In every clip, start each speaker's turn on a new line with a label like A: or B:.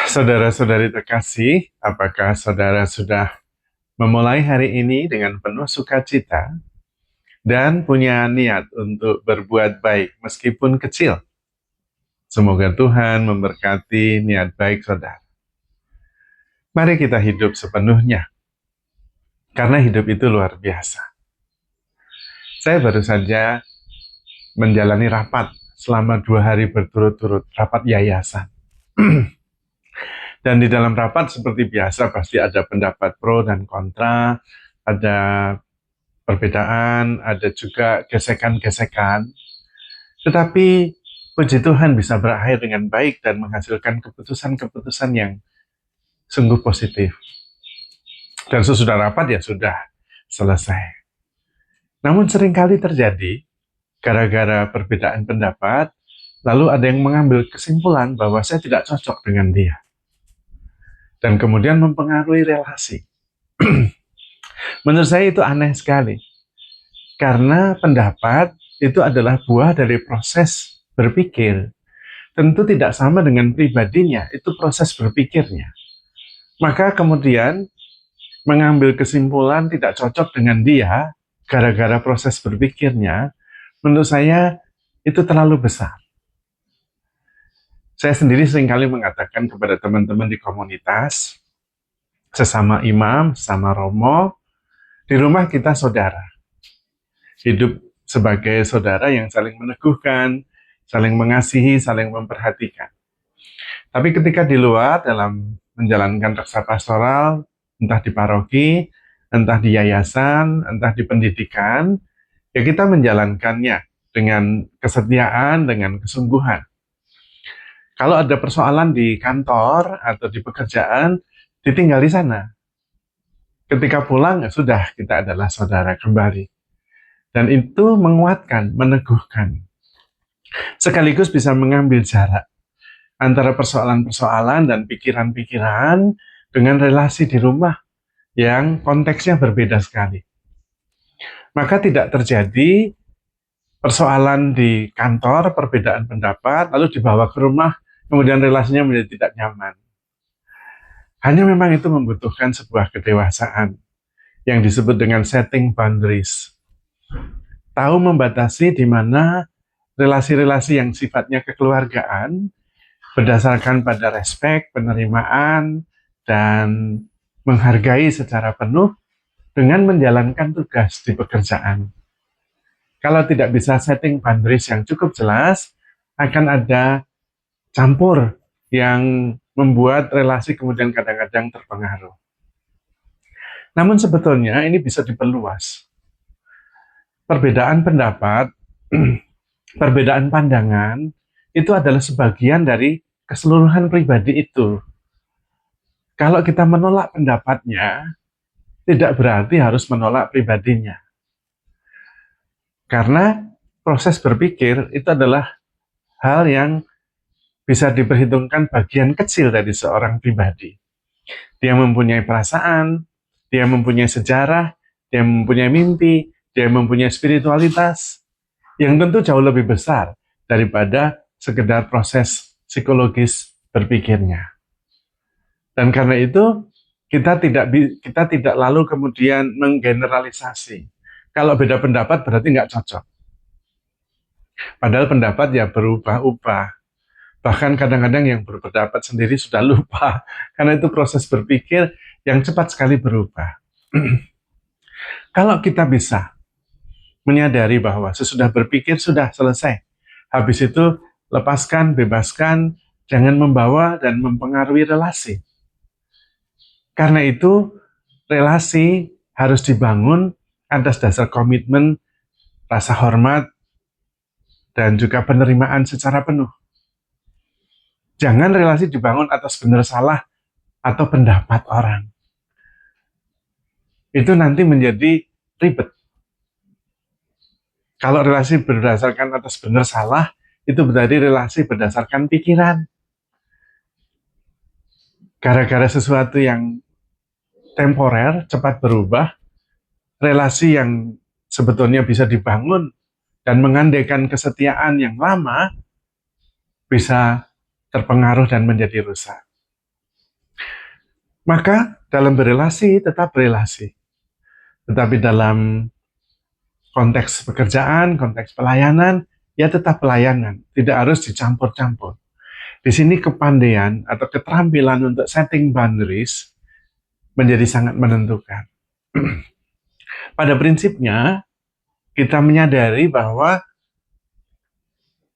A: Saudara-saudari terkasih, apakah saudara sudah memulai hari ini dengan penuh sukacita dan punya niat untuk berbuat baik meskipun kecil? Semoga Tuhan memberkati niat baik saudara. Mari kita hidup sepenuhnya, karena hidup itu luar biasa. Saya baru saja menjalani rapat selama 2 hari berturut-turut, rapat yayasan. Dan di dalam rapat seperti biasa pasti ada pendapat pro dan kontra, ada perbedaan, ada juga gesekan-gesekan. Tetapi puji Tuhan bisa berakhir dengan baik dan menghasilkan keputusan-keputusan yang sungguh positif. Dan sesudah rapat ya sudah selesai. Namun seringkali terjadi gara-gara perbedaan pendapat, lalu ada yang mengambil kesimpulan bahwa saya tidak cocok dengan dia. Dan kemudian mempengaruhi relasi. Menurut saya itu aneh sekali. Karena pendapat itu adalah buah dari proses berpikir. Tentu tidak sama dengan pribadinya, itu proses berpikirnya. Maka kemudian mengambil kesimpulan tidak cocok dengan dia, gara-gara proses berpikirnya, menurut saya itu terlalu besar. Saya sendiri seringkali mengatakan kepada teman-teman di komunitas, sesama imam, sesama romo, di rumah kita saudara. Hidup sebagai saudara yang saling meneguhkan, saling mengasihi, saling memperhatikan. Tapi ketika di luar dalam menjalankan reksa pastoral, entah di paroki, entah di yayasan, entah di pendidikan, ya kita menjalankannya dengan kesetiaan, dengan kesungguhan. Kalau ada persoalan di kantor atau di pekerjaan, ditinggal di sana. Ketika pulang, ya sudah, kita adalah saudara kembali. Dan itu menguatkan, meneguhkan. Sekaligus bisa mengambil jarak antara persoalan-persoalan dan pikiran-pikiran dengan relasi di rumah yang konteksnya berbeda sekali. Maka tidak terjadi persoalan di kantor, perbedaan pendapat, lalu dibawa ke rumah, kemudian relasinya menjadi tidak nyaman. Hanya memang itu membutuhkan sebuah kedewasaan yang disebut dengan setting boundaries. Tahu membatasi di mana relasi-relasi yang sifatnya kekeluargaan berdasarkan pada respek, penerimaan, dan menghargai secara penuh dengan menjalankan tugas di pekerjaan. Kalau tidak bisa setting boundaries yang cukup jelas, akan ada campur yang membuat relasi kemudian kadang-kadang terpengaruh. Namun sebetulnya ini bisa diperluas. Perbedaan pendapat, perbedaan pandangan, itu adalah sebagian dari keseluruhan pribadi itu. Kalau kita menolak pendapatnya, tidak berarti harus menolak pribadinya. Karena proses berpikir itu adalah hal yang bisa diperhitungkan bagian kecil dari seorang pribadi. Dia mempunyai perasaan, dia mempunyai sejarah, dia mempunyai mimpi, dia mempunyai spiritualitas yang tentu jauh lebih besar daripada sekedar proses psikologis berpikirnya. Dan karena itu kita tidak lalu kemudian menggeneralisasi. Kalau beda pendapat berarti nggak cocok. Padahal pendapat ya berubah-ubah. Bahkan kadang-kadang yang berpendapat sendiri sudah lupa. Karena itu proses berpikir yang cepat sekali berubah. Kalau kita bisa menyadari bahwa sesudah berpikir sudah selesai. Habis itu lepaskan, bebaskan, jangan membawa dan mempengaruhi relasi. Karena itu relasi harus dibangun atas dasar komitmen, rasa hormat, dan juga penerimaan secara penuh. Jangan relasi dibangun atas benar salah atau pendapat orang. Itu nanti menjadi ribet. Kalau relasi berdasarkan atas benar salah, itu berarti relasi berdasarkan pikiran. Gara-gara sesuatu yang temporer, cepat berubah, relasi yang sebetulnya bisa dibangun dan mengandaikan kesetiaan yang lama, bisa terpengaruh dan menjadi rusak. Maka dalam berelasi tetap relasi. Tetapi dalam konteks pekerjaan, konteks pelayanan, ya tetap pelayanan. Tidak harus dicampur-campur. Di sini kepandaian atau keterampilan untuk setting boundaries menjadi sangat menentukan. Pada prinsipnya, kita menyadari bahwa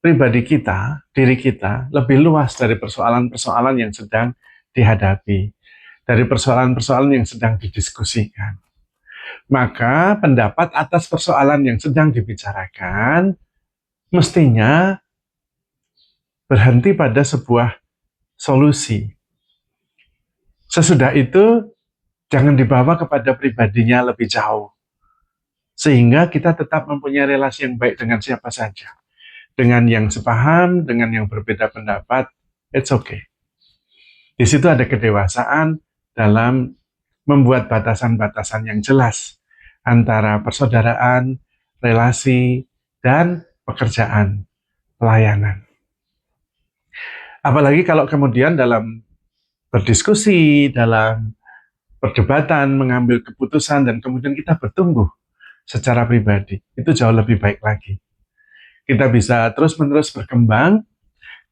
A: pribadi kita, diri kita, lebih luas dari persoalan-persoalan yang sedang dihadapi, dari persoalan-persoalan yang sedang didiskusikan. Maka pendapat atas persoalan yang sedang dibicarakan mestinya berhenti pada sebuah solusi. Sesudah itu, jangan dibawa kepada pribadinya lebih jauh. Sehingga kita tetap mempunyai relasi yang baik dengan siapa saja. Dengan yang sepaham, dengan yang berbeda pendapat, it's okay. Di situ ada kedewasaan dalam membuat batasan-batasan yang jelas antara persaudaraan, relasi, dan pekerjaan, pelayanan. Apalagi kalau kemudian dalam berdiskusi, dalam perdebatan, mengambil keputusan, dan kemudian kita bertumbuh secara pribadi, itu jauh lebih baik lagi. Kita bisa terus-menerus berkembang,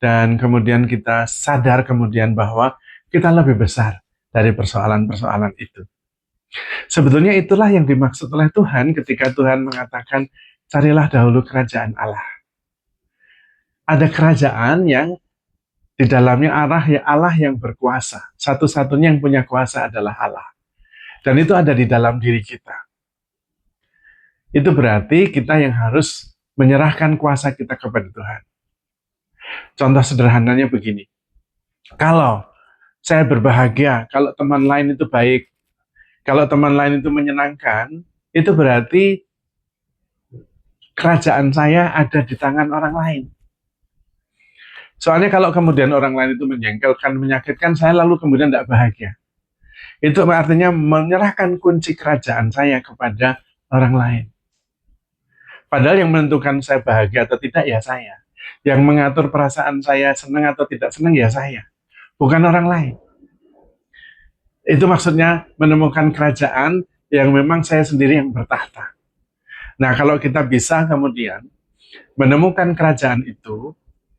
A: dan kemudian kita sadar kemudian bahwa kita lebih besar dari persoalan-persoalan itu. Sebetulnya itulah yang dimaksud oleh Tuhan ketika Tuhan mengatakan, carilah dahulu kerajaan Allah. Ada kerajaan yang di dalamnya Allah yang berkuasa. Satu-satunya yang punya kuasa adalah Allah. Dan itu ada di dalam diri kita. Itu berarti kita yang harus menyerahkan kuasa kita kepada Tuhan. Contoh sederhananya begini. Kalau saya berbahagia, kalau teman lain itu baik, kalau teman lain itu menyenangkan, itu berarti kerajaan saya ada di tangan orang lain. Soalnya kalau kemudian orang lain itu menjengkelkan, menyakitkan, saya lalu kemudian tidak bahagia. Itu artinya menyerahkan kunci kerajaan saya kepada orang lain. Padahal yang menentukan saya bahagia atau tidak ya saya. Yang mengatur perasaan saya senang atau tidak senang ya saya. Bukan orang lain. Itu maksudnya menemukan kerajaan yang memang saya sendiri yang bertahta. Nah, kalau kita bisa kemudian menemukan kerajaan itu,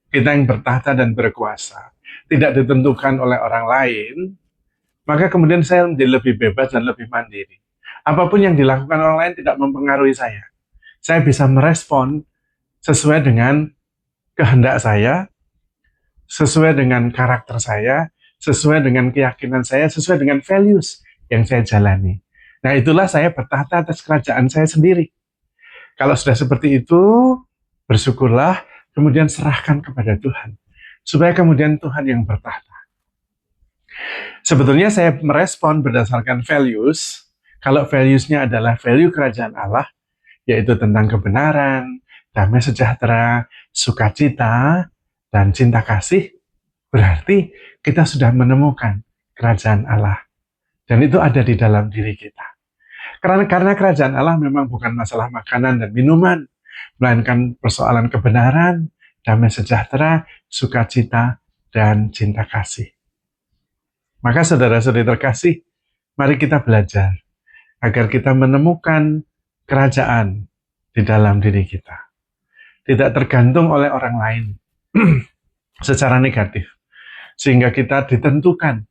A: kita yang bertahta dan berkuasa, tidak ditentukan oleh orang lain, maka kemudian saya menjadi lebih bebas dan lebih mandiri. Apapun yang dilakukan orang lain tidak mempengaruhi saya. Saya bisa merespon sesuai dengan kehendak saya, sesuai dengan karakter saya, sesuai dengan keyakinan saya, sesuai dengan values yang saya jalani. Nah, itulah saya bertahta atas kerajaan saya sendiri. Kalau sudah seperti itu, bersyukurlah, kemudian serahkan kepada Tuhan. Supaya kemudian Tuhan yang bertahta. Sebetulnya saya merespon berdasarkan values. Kalau values-nya adalah value kerajaan Allah, yaitu tentang kebenaran, damai sejahtera, sukacita, dan cinta kasih, berarti kita sudah menemukan kerajaan Allah. Dan itu ada di dalam diri kita. Karena kerajaan Allah memang bukan masalah makanan dan minuman, melainkan persoalan kebenaran, damai sejahtera, sukacita, dan cinta kasih. Maka saudara-saudari terkasih, mari kita belajar agar kita menemukan kerajaan di dalam diri kita. Tidak tergantung oleh orang lain secara negatif. Sehingga kita ditentukan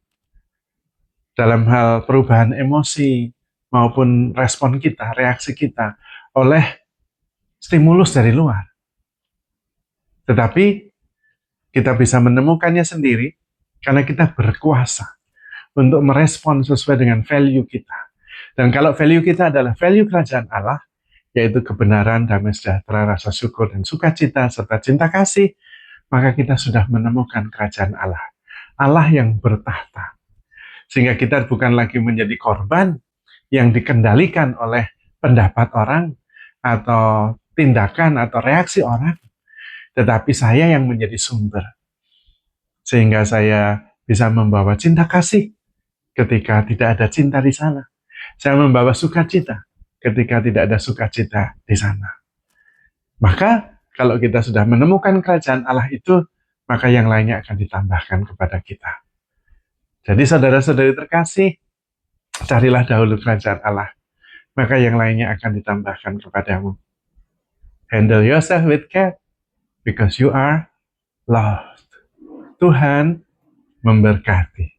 A: dalam hal perubahan emosi maupun respon kita, reaksi kita oleh stimulus dari luar. Tetapi kita bisa menemukannya sendiri karena kita berkuasa untuk merespon sesuai dengan value kita. Dan kalau value kita adalah value kerajaan Allah, yaitu kebenaran, damai sejahtera, rasa syukur, dan sukacita, serta cinta kasih, maka kita sudah menemukan kerajaan Allah. Allah yang bertahta. Sehingga kita bukan lagi menjadi korban yang dikendalikan oleh pendapat orang, atau tindakan, atau reaksi orang, tetapi saya yang menjadi sumber. Sehingga saya bisa membawa cinta kasih ketika tidak ada cinta di sana. Saya membawa sukacita ketika tidak ada sukacita di sana. Maka kalau kita sudah menemukan kerajaan Allah itu, maka yang lainnya akan ditambahkan kepada kita. Jadi saudara-saudari terkasih, carilah dahulu kerajaan Allah, maka yang lainnya akan ditambahkan kepadamu. Handle yourself with care, because you are loved. Tuhan memberkati.